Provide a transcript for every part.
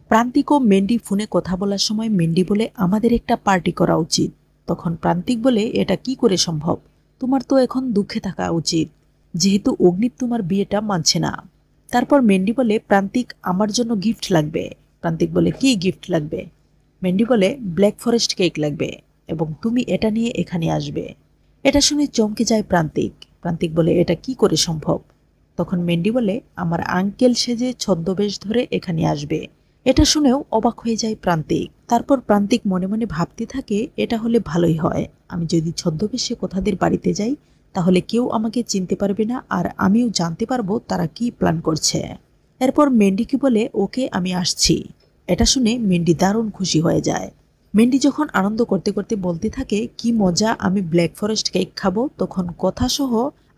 প্রান্তিক ও মেন্ডি ফোনে কথা বলার সময় মেন্ডি বলে আমাদের একটা পার্টি করা উচিত। তখন প্রান্তিক বলে এটা কি করে সম্ভব, তোমার তো এখন দুঃখে থাকা উচিত, যেহেতু অগ্নিপ তোমার বিয়েটা মানছে না। তারপর মেন্ডি বলে প্রান্তিক আমার জন্য গিফট লাগবে। প্রান্তিক বলে কি গিফট লাগবে? মেন্ডি বলে ব্ল্যাক ফরেস্ট কেক লাগবে এবং তুমি এটা নিয়ে এখানে আসবে। এটা শুনে চমকে যায় প্রান্তিক। প্রান্তিক বলে এটা কি করে সম্ভব? তখন মেন্ডি বলে আমার আঙ্কেল সেজে ছদ্মবেশ ধরে এখানে আসবে। এটা শুনেও অবাক হয়ে যায় প্রান্তিক। তারপর প্রান্তিক মনে মনে ভাবতে থাকে এটা হলে ভালোই হয়, আমি যদি ছদ্মবেশে কোথাদের বাড়িতে যাই তাহলে কেউ আমাকে চিনতে পারবে না আর আমিও জানতে পারবো তারা কি প্ল্যান করছে। এরপর মেন্ডিকে বলে ওকে আমি আসছি। এটা শুনে মেন্ডি দারুণ খুশি হয়ে যায়। মেন্ডি যখন আনন্দ করতে করতে বলতে থাকে কি মজা, আমি ব্ল্যাক ফরেস্ট কেক খাবো, তখন কথা সহ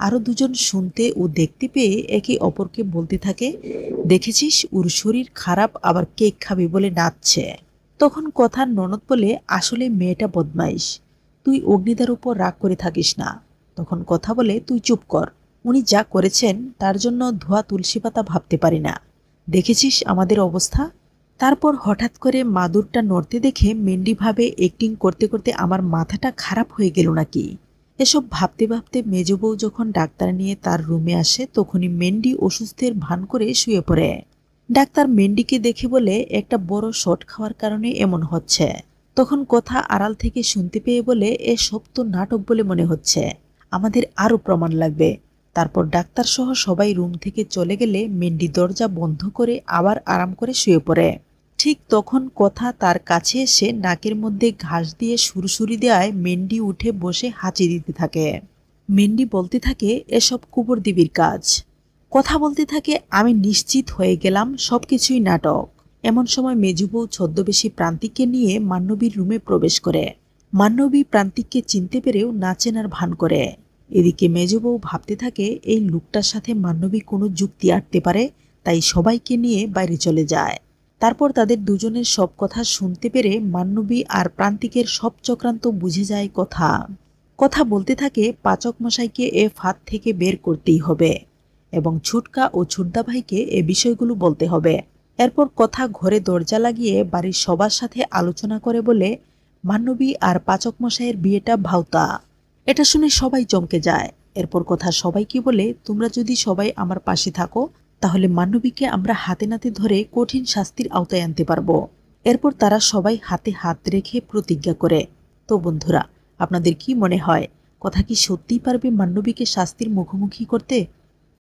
আরো দুজন শুনতে ও দেখতে পেয়ে একে অপরকে বলতে থাকে দেখেছিস ওর শরীর খারাপ আবার কেক খাবে বলে নাচছে। তখন কথার ননদ বলে আসলে মেয়েটা বদমাইশ, তুই অগ্নিদার উপর রাগ করে থাকিস না। তখন কথা বলে তুই চুপ কর, উনি যা করেছেন তার জন্য ধোয়া তুলসী পাতা ভাবতে পারি না, দেখেছিস আমাদের অবস্থা। তারপর হঠাৎ করে মাদুরটা নড়তে দেখে মেন্ডি ভাবে অ্যাক্টিং করতে করতে আমার মাথাটা খারাপ হয়ে গেল নাকি। এসব ভাবতে ভাবতে মেজ বউ যখন ডাক্তার নিয়ে তার রুমে আসে তখনই মেন্ডি অসুস্থের ভান করে শুয়ে পড়ে। ডাক্তার মেন্ডিকে দেখে বলে একটা বড় শট খাওয়ার কারণে এমন হচ্ছে। তখন কথা আড়াল থেকে শুনতে পেয়ে বলে এসব তো নাটক বলে মনে হচ্ছে, আমাদের আরো প্রমাণ লাগবে। তারপর ডাক্তার সহ সবাই রুম থেকে চলে গেলে মেন্ডি দরজা বন্ধ করে আবার আরাম করে শুয়ে পড়ে। ঠিক তখন কথা তার কাছে এসে নাকের মধ্যে ঘাস দিয়ে সুরসুরি দেওয়ায় মেন্ডি উঠে বসে হাঁচি দিতে থাকে। মেন্ডি বলতে থাকে এসব কুবরদিবির কাজ। কথা বলতে থাকে আমি নিশ্চিত হয়ে গেলাম সবকিছুই নাটক। এমন সময় মেজুবউ ছদ্মবেশী প্রান্তিককে নিয়ে মান্নবীর রুমে প্রবেশ করে। মান্নবী প্রান্তিককে চিনতে পেরেও না চেনার ভান করে। এদিকে মেজবউ ভাবতে থাকে এই লোকটার সাথে মান্নবী কোনো যুক্তি আটতে পারে, তাই সবাইকে নিয়ে বাইরে চলে যায়। তারপর তাদের দুজনের সব কথা শুনতে পেরে মান্নবী আর প্রান্তিকের সব চক্রান্ত বুঝে যায় কথা। কথা বলতে থাকে পাচক মশাইকে এ ফাঁদ থেকে বের করতেই হবে এবং ছুটকা ও ছুটদা ভাইকে এ বিষয়গুলো বলতে হবে। এরপর কথা ঘরে দরজা লাগিয়ে বাড়ির সবার সাথে আলোচনা করে বলে মান্নবী আর পাচক মশাইয়ের বিয়েটা ভাউতা। এটা শুনে সবাই চমকে যায়। এরপর কথা সবাইকে বলে তোমরা যদি সবাই আমার পাশে থাকো তাহলে মান্নবীকে আমরা হাতে নাতে ধরে কঠিন শাস্তির আওতায় আনতে পারবো। এরপর তারা সবাই হাতে হাত রেখে প্রতিজ্ঞা করে। তো বন্ধুরা, আপনাদের কি মনে হয় কথা কি সত্যিই পারবে মান্নবীকে শাস্তির মুখোমুখি করতে?